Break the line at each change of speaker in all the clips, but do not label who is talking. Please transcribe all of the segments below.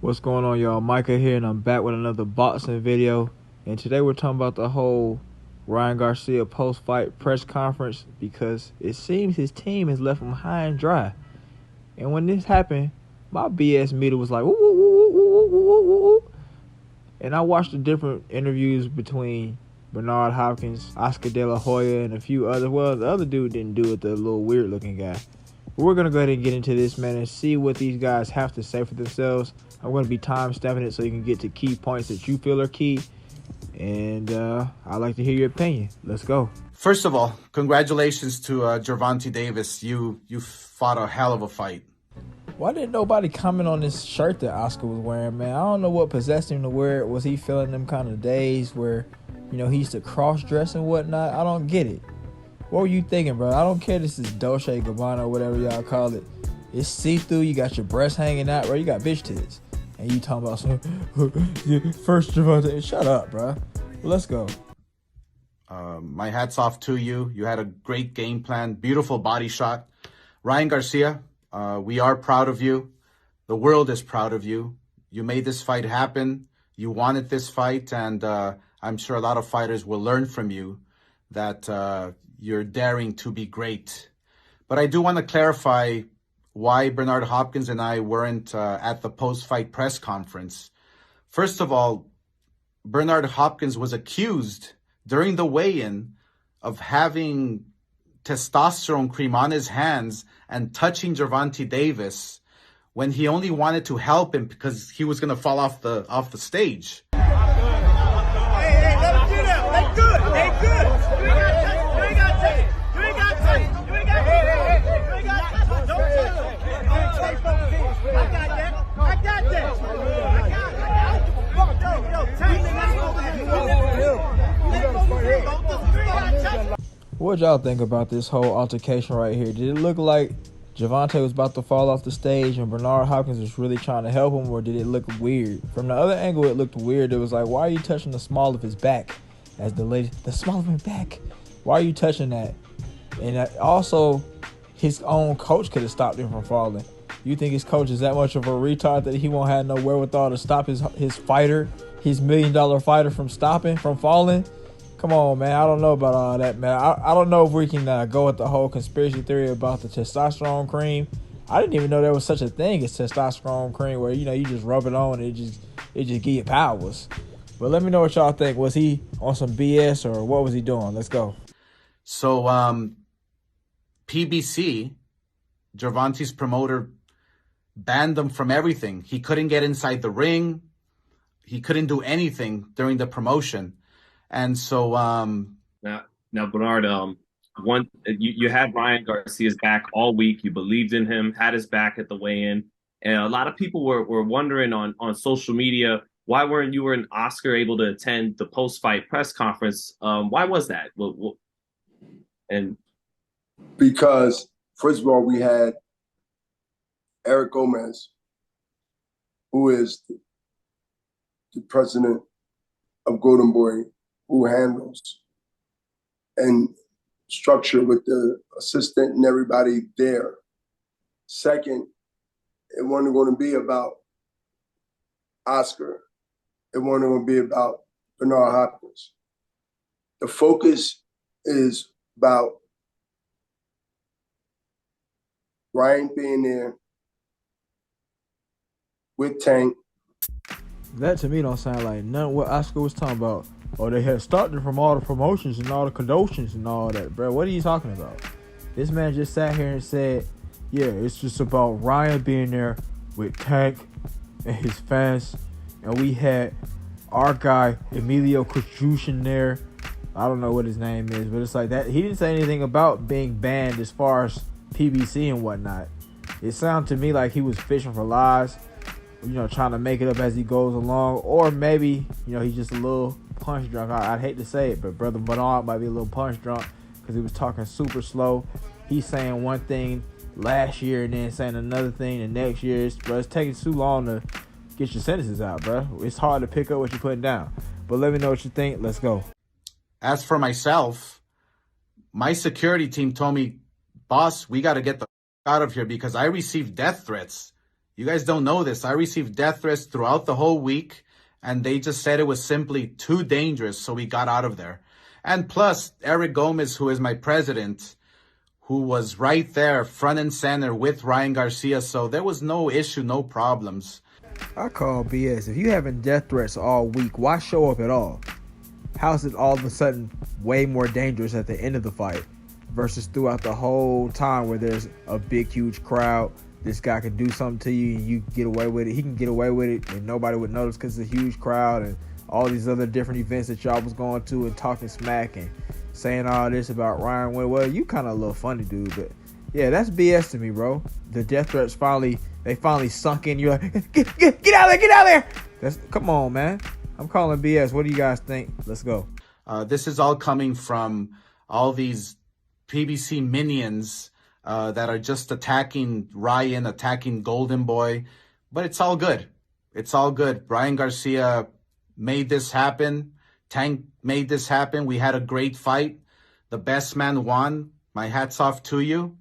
What's going on, y'all? Micah here, and I'm back with another boxing video. And today we're talking about the whole Ryan Garcia post-fight press conference, because it seems his team has left him high and dry. And when this happened, my BS meter was like, woo, woo, woo, woo, woo, woo, woo, woo. And I watched the different interviews between Bernard Hopkins, Oscar De La Hoya, and a few others. Well, the other dude didn't do it, the little weird-looking guy. But we're going to go ahead and get into this, man, and see what these guys have to say for themselves. I'm going to be time-stamping it so you can get to key points that you feel are key. And I'd like to hear your opinion. Let's go.
First of all, congratulations to Gervonta Davis. You fought a hell of a fight.
Why didn't nobody comment on this shirt that Oscar was wearing, man? I don't know what possessed him to wear it. Was he feeling them kind of days where, he used to cross-dress and whatnot? I don't get it. What were you thinking, bro? I don't care if this is Dolce & Gabbana or whatever y'all call it. It's see-through. You got your breasts hanging out, bro. You got bitch tits. And you talking about some first Gervonta. Shut up, bro. Well, let's go.
My hat's off to you. You had a great game plan. Beautiful body shot. Ryan Garcia, we are proud of you. The world is proud of you. You made this fight happen. You wanted this fight, and I'm sure a lot of fighters will learn from you that you're daring to be great. But I do want to clarify why Bernard Hopkins and I weren't at the post-fight press conference. First of all, Bernard Hopkins was accused during the weigh-in of having testosterone cream on his hands and touching Gervonta Davis when he only wanted to help him because he was going to fall off the stage.
Hey, let him do that. They good. They good. You ain't got to touch it. You ain't got to touch it. You ain't got to touch it. You ain't got to touch it. Don't touch it. I got that. I got that. Yo, take it.
What y'all think about this whole altercation right here? Did it look like Gervonta was about to fall off the stage and Bernard Hopkins was really trying to help him, or did it look weird? From the other angle, it looked weird. It was like, why are you touching the small of his back? As the lady, the small of his back. Why are you touching that? And also, his own coach could have stopped him from falling. You think his coach is that much of a retard that he won't have no wherewithal to stop his fighter, his $1 million fighter, from falling? Come on, man. I don't know about all that, man. I don't know if we can go with the whole conspiracy theory about the testosterone cream. I didn't even know there was such a thing as testosterone cream where, you just rub it on and it just give you powers. But let me know what y'all think. Was he on some BS or what was he doing? Let's go.
So PBC, Gervonta's promoter, banned him from everything. He couldn't get inside the ring. He couldn't do anything during the promotion. And so
now Bernard, you had Ryan Garcia's back all week. You believed in him, had his back at the weigh-in, and a lot of people were wondering on social media, why weren't you and Oscar able to attend the post-fight press conference? Why was that? And
because first of all, we had Eric Gomez, who is the president of Golden Boy, who handles and structure with the assistant and everybody there. Second, it wasn't going to be about Oscar. It wasn't going to be about Bernard Hopkins. The focus is about Ryan being there with Tank.
That to me don't sound like none of what Oscar was talking about. Or they had started from all the promotions and all the condotions and all that, bro. What are you talking about? This man just sat here and said, yeah, it's just about Ryan being there with Tank and his fans. And we had our guy, Emilio Kuchushin, there. I don't know what his name is, but it's like that. He didn't say anything about being banned as far as PBC and whatnot. It sounded to me like he was fishing for lies, trying to make it up as he goes along. Or maybe, he's just a little punch drunk. I'd hate to say it, but Brother Bernard might be a little punch drunk because he was talking super slow. He's saying one thing last year and then saying another thing the next year. It's taking too long to get your sentences out, bro. It's hard to pick up what you're putting down. But let me know what you think. Let's go.
As for myself, my security team told me, boss, we got to get the out of here because I received death threats You guys don't know this. I received death threats throughout the whole week, and they just said it was simply too dangerous, so we got out of there. And plus, Eric Gomez, who is my president, who was right there, front and center with Ryan Garcia, so there was no issue, no problems.
I call BS. If you having death threats all week, why show up at all? How's it all of a sudden way more dangerous at the end of the fight versus throughout the whole time where there's a big, huge crowd? This guy can do something to you and you get away with it. He can get away with it and nobody would notice because it's a huge crowd and all these other different events that y'all was going to and talking smack and saying all this about Ryan. Well, you kind of a little funny, dude. But yeah, that's BS to me, bro. The death threats finally sunk in. You're like, get out of there, get out of there. Come on, man. I'm calling BS. What do you guys think? Let's go.
This is all coming from all these PBC minions that are just attacking Ryan, attacking Golden Boy. But it's all good. It's all good. Ryan Garcia made this happen. Tank made this happen. We had a great fight. The best man won. My hat's off to you.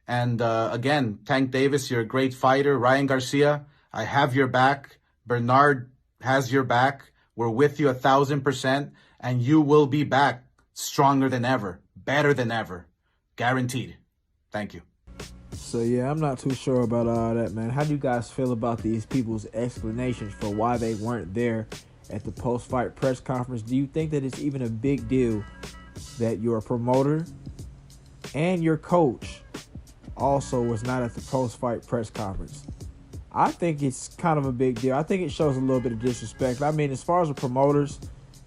And again, Tank Davis, you're a great fighter. Ryan Garcia, I have your back. Bernard has your back. We're with you 1,000%. And you will be back stronger than ever, better than ever. Guaranteed. Thank you.
So yeah, I'm not too sure about all that, man. How do you guys feel about these people's explanations for why they weren't there at the post-fight press conference? Do you think that it's even a big deal that your promoter and your coach also was not at the post-fight press conference? I think it's kind of a big deal. I think it shows a little bit of disrespect. I mean, as far as the promoters,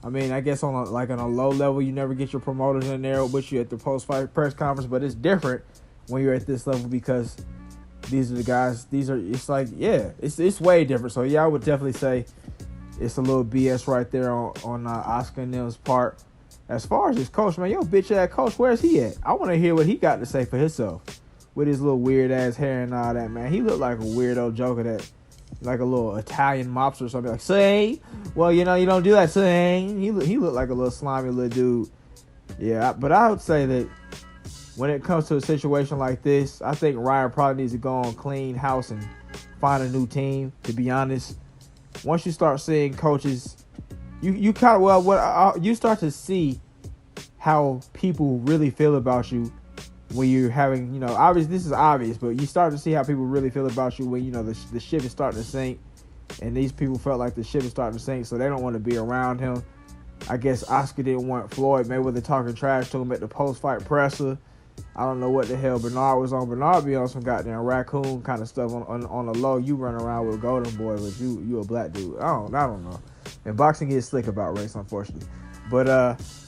I mean, I guess on a low level, you never get your promoters in there with you at the post-fight press conference, but it's different when you're at this level because these are the guys. It's way different. So yeah, I would definitely say it's a little BS right there on Oscar and them's part. As far as his coach, man, yo, bitch ass coach, where's he at? I want to hear what he got to say for himself with his little weird ass hair and all that, man. He looked like a weirdo joker that, like a little Italian mobster or something. Like, say, well, you don't do that, say. He looked like a little slimy little dude. Yeah, but I would say that when it comes to a situation like this, I think Ryan probably needs to go on clean house and find a new team, to be honest. Once you start seeing coaches, you start to see how people really feel about you when you're having, obviously this is obvious, but you start to see how people really feel about you when, the ship is starting to sink, and these people felt like the ship is starting to sink, so they don't want to be around him. I guess Oscar didn't want Floyd. Maybe they're talking trash to him at the post-fight presser. I don't know what the hell Bernard was on. Bernard be on some goddamn raccoon kind of stuff on the low. You run around with Golden Boy, but you a black dude. I don't know. And boxing gets slick about race, unfortunately. But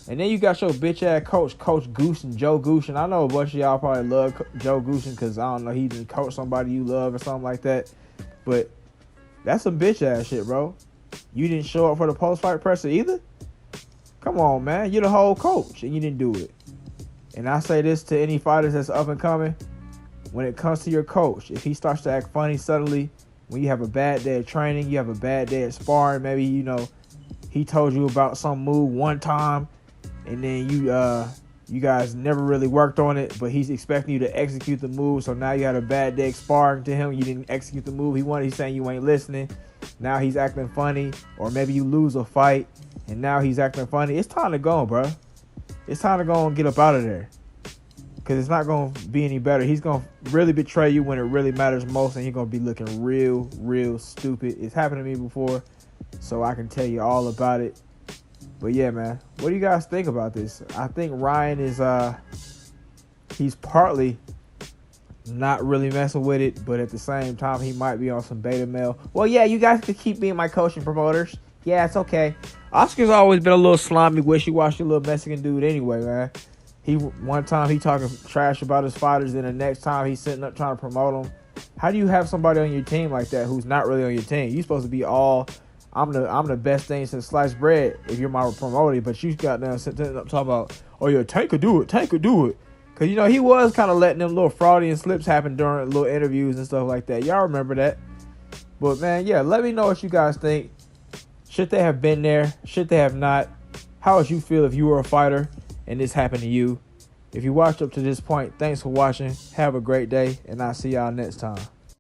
and then you got your bitch ass coach, Coach Gooshin, Joe Gooshin. I know a bunch of y'all probably love Joe Gooshin because I don't know, he didn't coach somebody you love or something like that. But that's some bitch ass shit, bro. You didn't show up for the post fight presser either. Come on, man. You're the whole coach and you didn't do it. And I say this to any fighters that's up and coming. When it comes to your coach, if he starts to act funny suddenly, when you have a bad day of training, you have a bad day of sparring, maybe, he told you about some move one time, and then you guys never really worked on it, but he's expecting you to execute the move, so now you had a bad day sparring to him, you didn't execute the move he wanted, he's saying you ain't listening, now he's acting funny, or maybe you lose a fight, and now he's acting funny. It's time to go, bro. It's time to go and get up out of there. Because it's not going to be any better. He's going to really betray you when it really matters most. And he's going to be looking real, real stupid. It's happened to me before. So I can tell you all about it. But yeah, man. What do you guys think about this? I think Ryan is, he's partly not really messing with it. But at the same time, he might be on some beta male. Well, yeah, you guys can keep being my coaching promoters. Yeah, it's okay. Oscar's always been a little slimy, wishy-washy little Mexican dude anyway, man. One time he talking trash about his fighters, then the next time he's sitting up trying to promote them. How do you have somebody on your team like that who's not really on your team? You're supposed to be all, I'm the best thing since sliced bread if you're my promoter, but you got down sitting up talking about, oh yeah, Tank could do it. Because, he was kind of letting them little fraudy slips happen during little interviews and stuff like that. Y'all remember that. But, man, yeah, let me know what you guys think. Should they have been there? Should they have not? How would you feel if you were a fighter and this happened to you? If you watched up to this point, thanks for watching. Have a great day, and I'll see y'all next time.